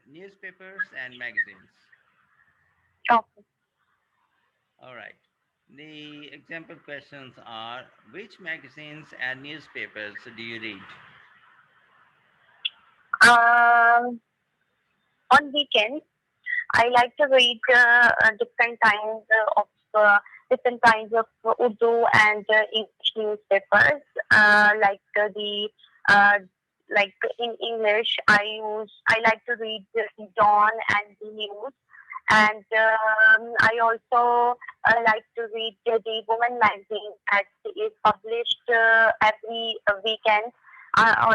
newspapers and magazines. Okay. All right. The example questions are: which magazines and newspapers do you read? On weekends, I like to read different kinds of Urdu and English newspapers. The uh, like in English, I like to read the Dawn and the News, and I also like to read the Woman magazine that is published every weekend or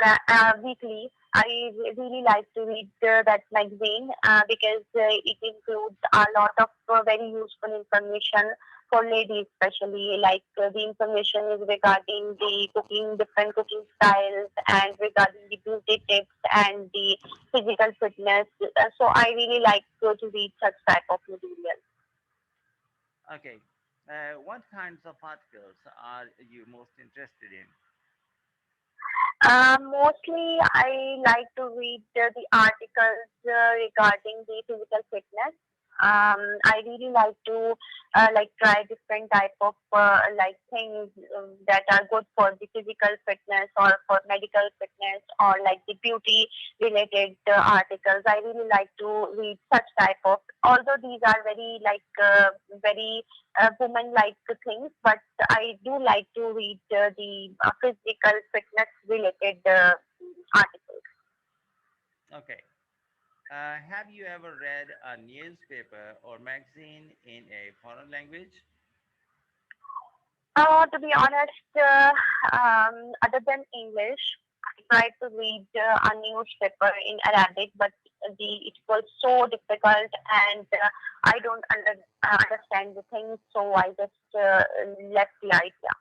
weekly. Really like to read that magazine because it includes a lot of very useful information for ladies, especially like the information is regarding the cooking, different cooking styles, and regarding the beauty tips and the physical fitness. So I really like to read such type of material. Okay. What kinds of articles are you most interested in? Mostly, I like to read the articles regarding the physical fitness. I really like to try different type of things that are good for the physical fitness or for medical fitness or like the beauty related articles. I really like to read such type of. Although these are very women like things, but I do like to read the physical fitness related articles. Okay. Have you ever read a newspaper or magazine in a foreign language? To be honest, other than English, I tried to read a newspaper in Arabic, but it was so difficult, and I don't understand the things, so I just left the idea.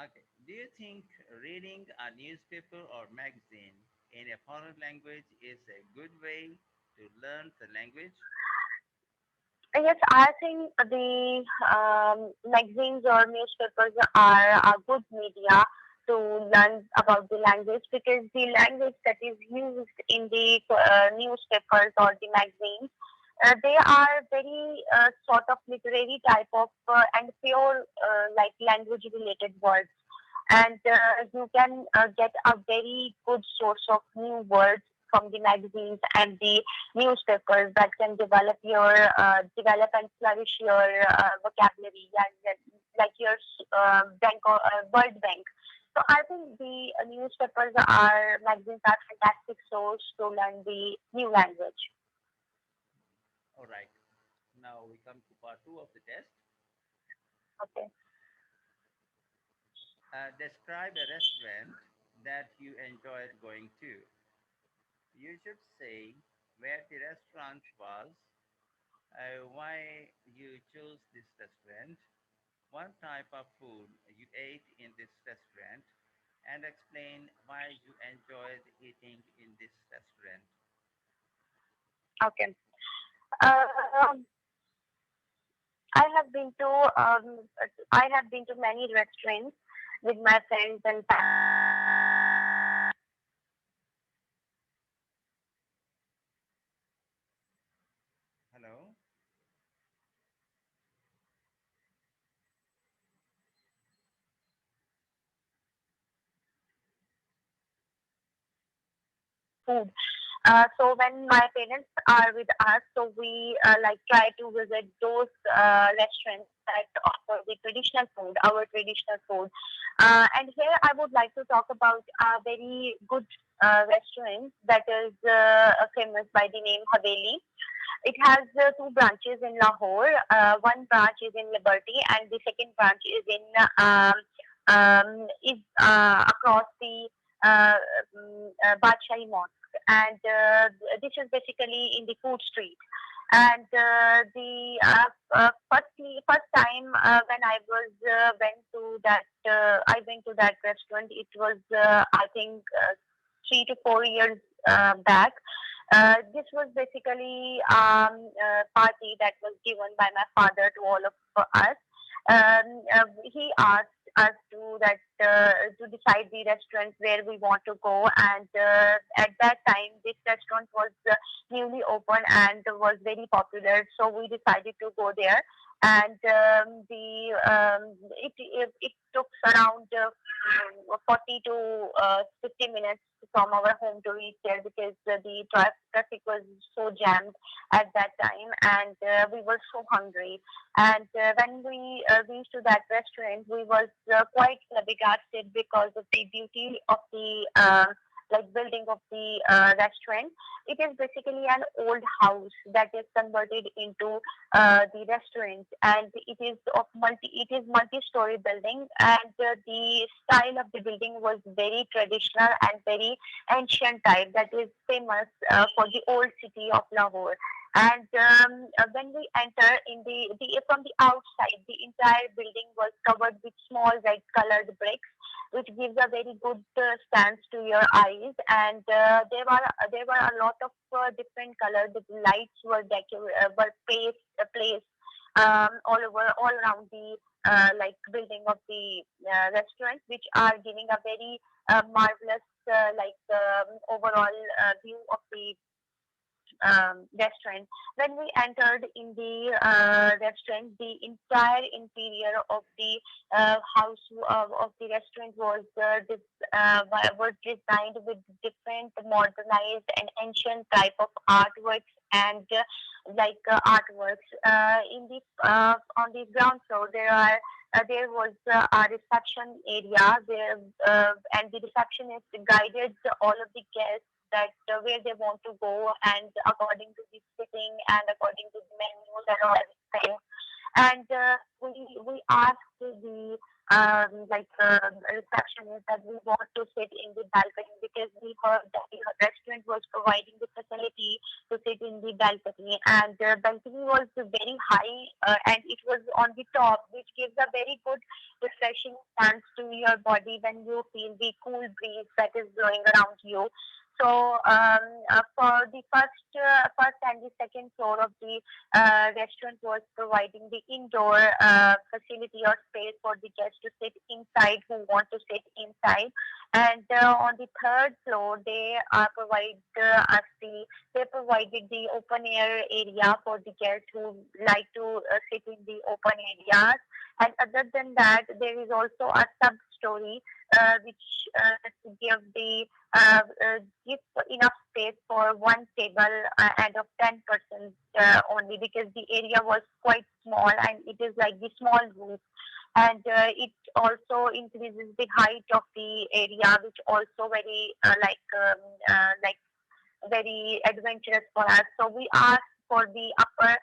Okay. Do you think reading a newspaper or magazine in a foreign language is a good way to learn the language? Yes, I think the magazines or newspapers are a good media to learn about the language because the language that is used in the newspapers or the magazines, they are very sort of literary type of and pure like language related words, and you can get a very good source of new words from the magazines and the newspapers that can develop and flourish your vocabulary and like your word bank. So I think the newspapers are magazines are fantastic source to learn the new language. All right. Now we come to part two of the test. Okay. Describe a restaurant that you enjoyed going to. You should say where the restaurant was, why you chose this restaurant, one type of food you ate in this restaurant, and explain why you enjoyed eating in this restaurant. Okay. Uh, I have been to many restaurants with my friends and Hello? food. So when my parents are with us, so we try to visit those restaurants that offer the traditional food, our traditional food. And here I would like to talk about a very good restaurant that is famous by the name Haveli. It has two branches in Lahore. One branch is in Liberty, and the second branch is across the Badshahi Mosque. And this is basically in the food street. And the first time when I went to that restaurant. It was I think 3 to 4 years back. This was basically a party that was given by my father to all of us. He asked us to that to decide the restaurant where we want to go. And at that time, this restaurant was newly open and was very popular, so we decided to go there. And it took around 40 to 50 minutes from our home to reach there, because the traffic was so jammed at that time, and we were so hungry. And when we reached to that restaurant, we was quite flabbergasted because of the beauty of the building of the restaurant. It is basically an old house that is converted into the restaurant, and it is multi-story building, and the style of the building was very traditional and very ancient type, that is famous for the old city of Lahore. And when we enter in the from the outside, the entire building was covered with small red colored bricks, which gives a very good stance to your eyes. And there were a lot of different colors. The lights placed all around the building of the restaurant, which are giving a very marvelous overall view of the restaurant. When we entered in the restaurant, the entire interior of the house of the restaurant was designed with different modernized and ancient type of artworks and artworks. In the On the ground floor, there was a reception area where, and the receptionist guided all of the guests that where they want to go, and according to the sitting and according to the menus and all everything. And we asked the receptionist that we want to sit in the balcony, because we heard that the restaurant was providing the facility to sit in the balcony, and the balcony was very high, and it was on the top, which gives a very good refreshing stance to your body when you feel the cool breeze that is blowing around you. So for the first and the second floor of the restaurant was providing the indoor facility or space for the guests to sit inside who want to sit inside. And on the third floor, they provided the open air area for the guests who like to sit in the open areas. And other than that, there is also a sub story which give the give enough space for one table and of 10 persons only, because the area was quite small and it is like the small roof. And it also increases the height of the area, which also very like very adventurous for us. So we asked for the upper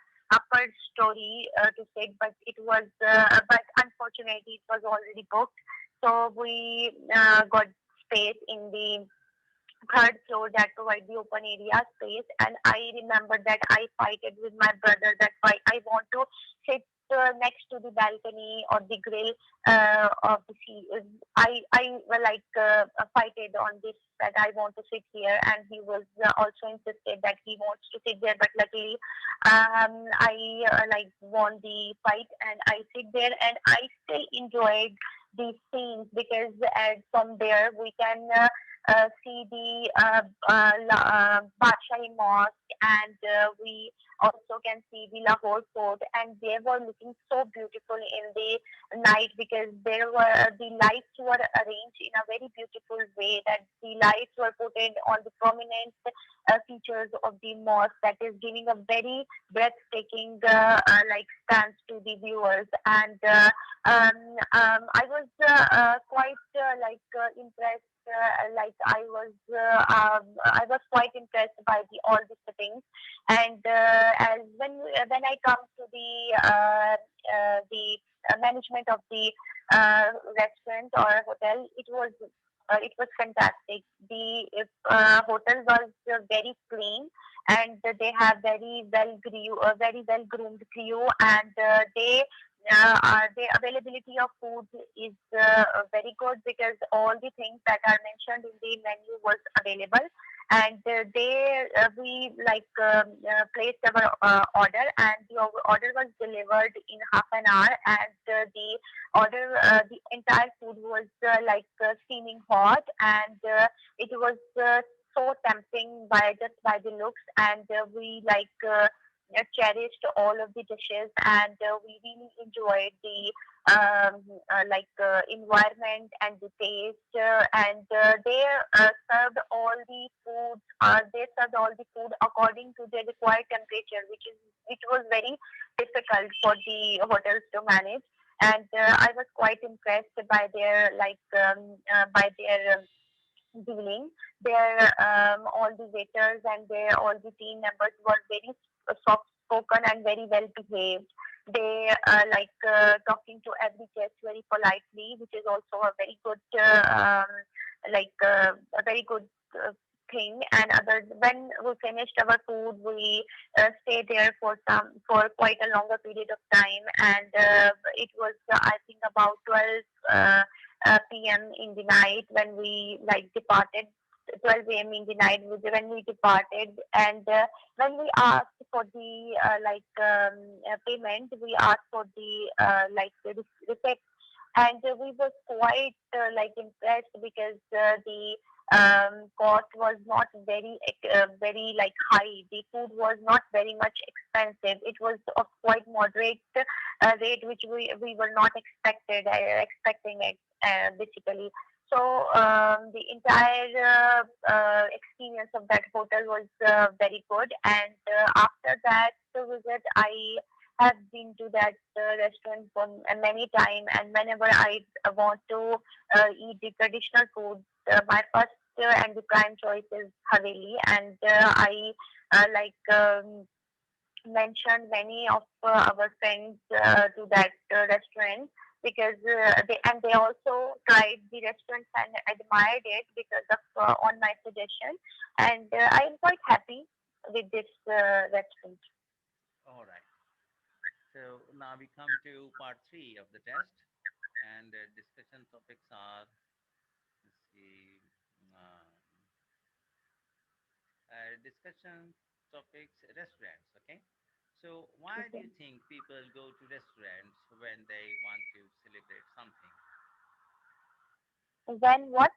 story to sit, but unfortunately it was already booked. So we got space in the third floor that provide the open area space. And I remember that I fighted with my brother that I want to sit next to the balcony or the grill of the sea. I fighted on this, that I want to sit here, and he was also insisted that he wants to sit there. But luckily, I won the fight and I sit there, and I still enjoyed these scenes, because from there we can see the Badshahi Mosque, and we also can see the Lahore Fort, and they were looking so beautiful in the night, because the lights were arranged in a very beautiful way, that the lights were put in on the prominent features of the mosque, that is giving a very breathtaking stance to the viewers. And I was quite impressed. I was quite impressed by all the settings. And as when I come to the management of the restaurant or hotel, it was fantastic. The hotel was very clean, and they have very well groomed crew, and the availability of food is very good, because all the things that are mentioned in the menu was available. and they we placed our order, and the order was delivered in half an hour, and the entire food was steaming hot, and it was so tempting by just by the looks, and we cherished all of the dishes, and we really enjoyed the environment and the taste, and they served all the food. They served all the food according to the required temperature, which was very difficult for the hotels to manage. And I was quite impressed by their dealing. Their all the waiters and their all the team members were very soft spoken and very well behaved. They talking to every guest very politely, which is also a very good a very good thing. And other when we finished our food, we stayed there for quite a longer period of time, and it was I think about 12 p.m. in the night when we departed. 12 a.m. in the night when we departed, and when we asked for the payment, we asked for the the receipt, and we were quite impressed because the cost was not very high. The food was not very much expensive. It was of quite moderate rate, which we were not expecting it basically. So the entire experience of that hotel was very good. And after that visit, I have been to that restaurant for many times, and whenever I want to eat the traditional food, my first and the prime choice is Haveli, and I mentioned many of our friends to that restaurant because they also tried the restaurant and admired it because of on my suggestion, and I am quite happy with this restaurant. All right. So now we come to part three of the test, and discussion topics are, let's see, um, discussion topics restaurants. Okay. So why do Okay. you think people go to restaurants when they want to celebrate something? When what?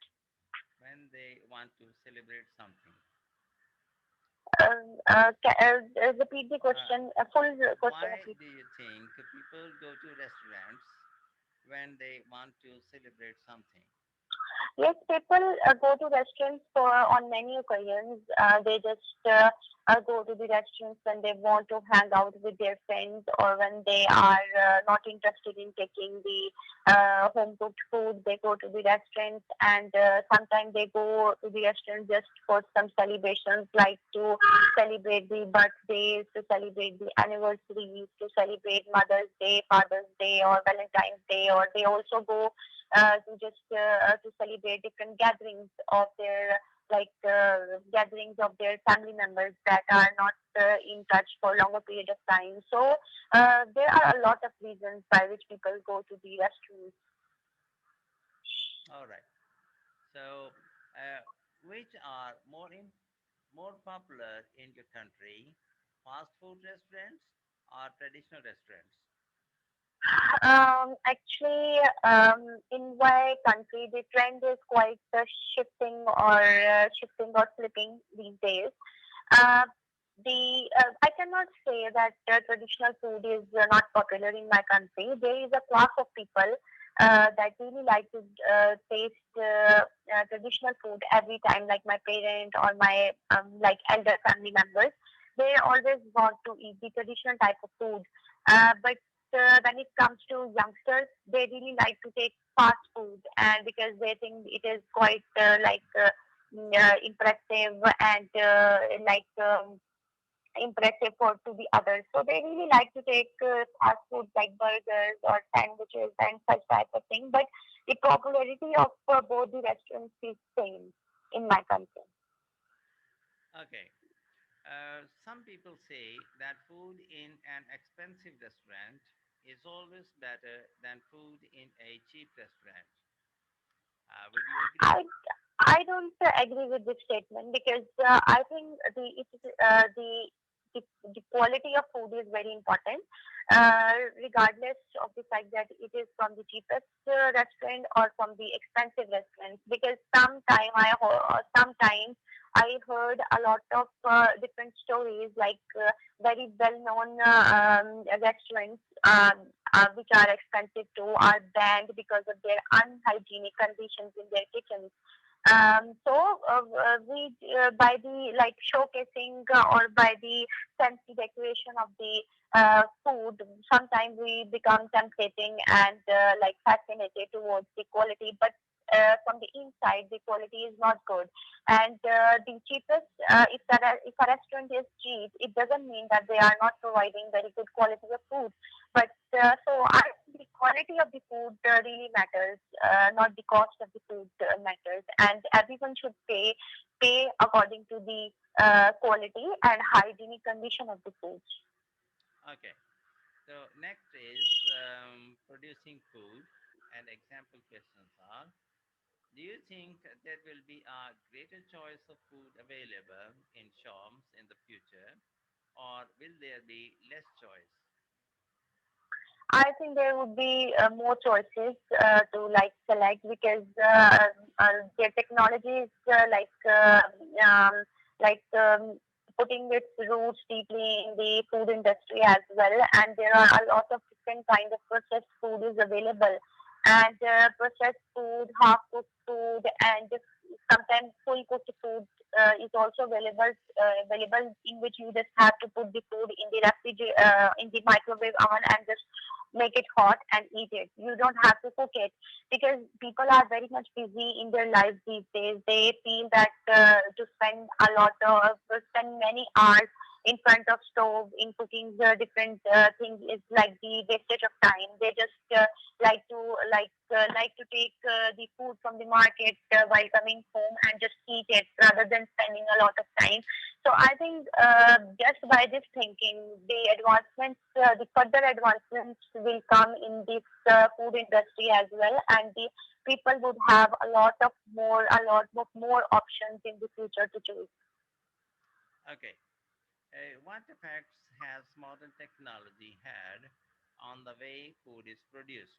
When they want to celebrate something. Repeat the Uh, question. Full question, why please. do you think people go to restaurants when they want to celebrate something? Yes, people go to restaurants for on many occasions. They just go to the restaurants when they want to hang out with their friends, or when they are not interested in taking the home cooked food. They go to the restaurants, and sometimes they go to the restaurant just for some celebrations, like to celebrate the birthdays, to celebrate the anniversaries, to celebrate Mother's Day, Father's Day, or Valentine's Day, or they also go to celebrate different gatherings of their gatherings of their family members that are not in touch for a longer period of time. So there are a lot of reasons by which people go to the restaurants. All right. So, uh, which are more popular in your country, fast food restaurants or traditional restaurants? In my country, the trend is quite shifting or flipping these days. Uh, the I cannot say that traditional food is not popular in my country. There is a class of people that really like to taste traditional food every time, like my parent or my elder family members. They always want to eat the traditional type of food, but when it comes to youngsters, they really like to take fast food, and because they think it is quite impressive and impressive for to the others. So they really like to take fast food like burgers or sandwiches and such type of thing. But the popularity of both the restaurants is same in my country. Okay. Some people say that food in an expensive restaurant is always better than food in a cheap restaurant. Would you I agree? I don't agree with this statement because I think the quality of food is very important, regardless of the fact that it is from the cheapest restaurant or from the expensive restaurants. Because sometimes I heard a lot of different stories, like very well-known restaurants which are expensive too are banned because of their unhygienic conditions in their kitchens. We by the like showcasing or by the fancy decoration of the food, sometimes we become tempting and like fascinated towards the quality, but from the inside the quality is not good. And the cheapest, if a restaurant is cheap, it doesn't mean that they are not providing very good quality of food. But I think the quality of the food really matters, not the cost of the food matters, and everyone should pay according to the quality and hygienic condition of the food. Okay. So next is producing food, and example questions are: do you think there will be a greater choice of food available in shops in the future, or will there be less choice? I think there would be more choices to like select because their technology is um, like putting its roots deeply in the food industry as well, and there are a lot of different kind of processed food is available, and processed food, half cooked food, and sometimes full cooked food is also available in which you just have to put the food in the in the microwave oven and just make it hot and eat it. You don't have to cook it because people are very much busy in their lives these days. They feel that to spend many hours in front of stove in cooking the different things is like the wastage of time. They just like to like to take the food from the market while coming home and just eat it rather than spending a lot of time. So I think just by this thinking, the further advancements will come in this food industry as well, and the people would have a lot of more options in the future to choose. Okay. What effects has modern technology had on the way food is produced?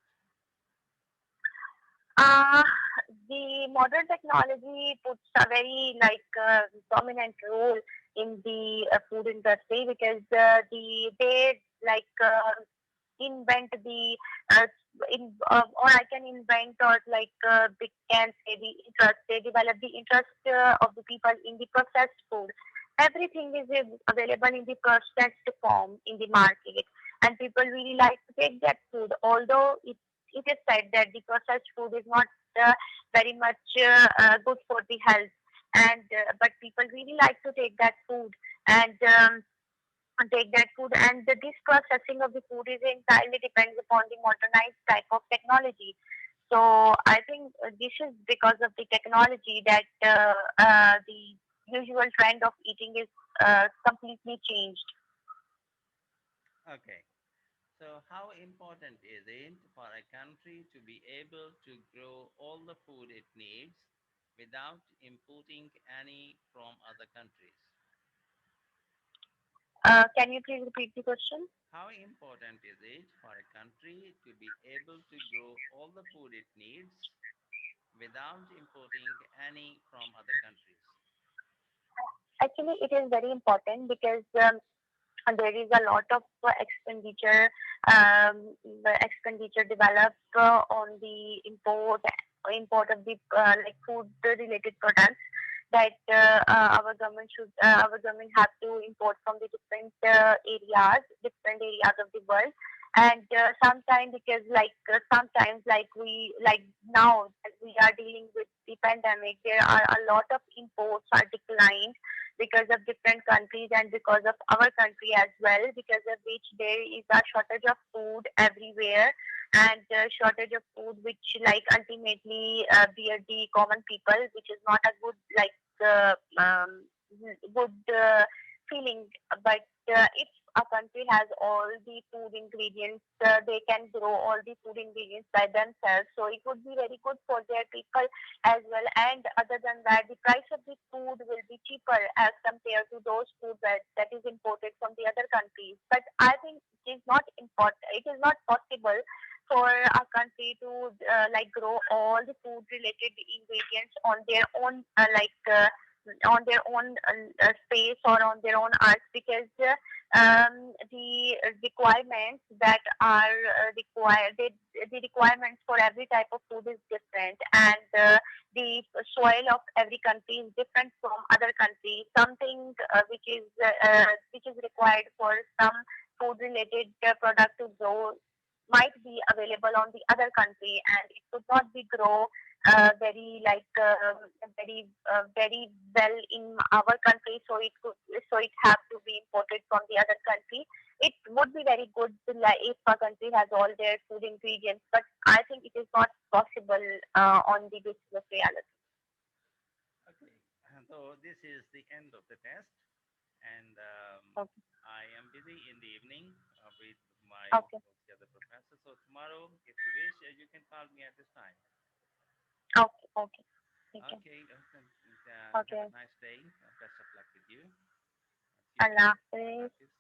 Uh, the modern technology puts a very dominant role in the food industry because they invent the uh, or I can invent or we can say the interest. They develop the interest of the people in the processed food. Everything is available in the processed form in the market, and people really like to take that food. Although it is said that the processed food is not very much good for the health, and but people really like to take that food and. Take that food, and this processing of the food is entirely depends upon the modernized type of technology. So I think this is because of the technology that the usual trend of eating is completely changed. Okay. So, how important is it for a country to be able to grow all the food it needs without importing any from other countries? Can you please repeat the question? How important is it for a country to be able to grow all the food it needs without importing any from other countries? Actually, it is very important because there is a lot of expenditure developed on the import of the food related products that our government have to import from the different areas of the world. And sometimes because sometimes we like now as we are dealing with the pandemic, there are a lot of imports are declined because of different countries and because of our country as well, because of which there is a shortage of food everywhere, and shortage of food which ultimately bear the common people, which is not a uh, um, good feeling. But if a country has all the food ingredients. They can grow all the food ingredients by themselves. So it would be very good for their people as well. And other than that, the price of the food will be cheaper as compared to those food that is imported from the other countries. But I think it is not important. It is not possible for a country to grow all the food related ingredients on their own on their own space or on their own earth, because the requirements that are the requirements for every type of food is different, and the soil of every country is different from other countries. Something which is required for some food related product to grow might be available on the other country, and it could not be grow very well in our country, so it have to be imported from the other country. It would be very good if a country has all their food ingredients, but I think it is not possible on the basis of reality. Okay, so this is the end of the test, and Okay. I am busy in the evening with my Okay. the other professor. So tomorrow, if you wish, you can call me at this time. Okay. Okay. Okay. Okay, have a Okay. nice day. Best of luck with you. See you Allah tomorrow. Hafiz. Hafiz.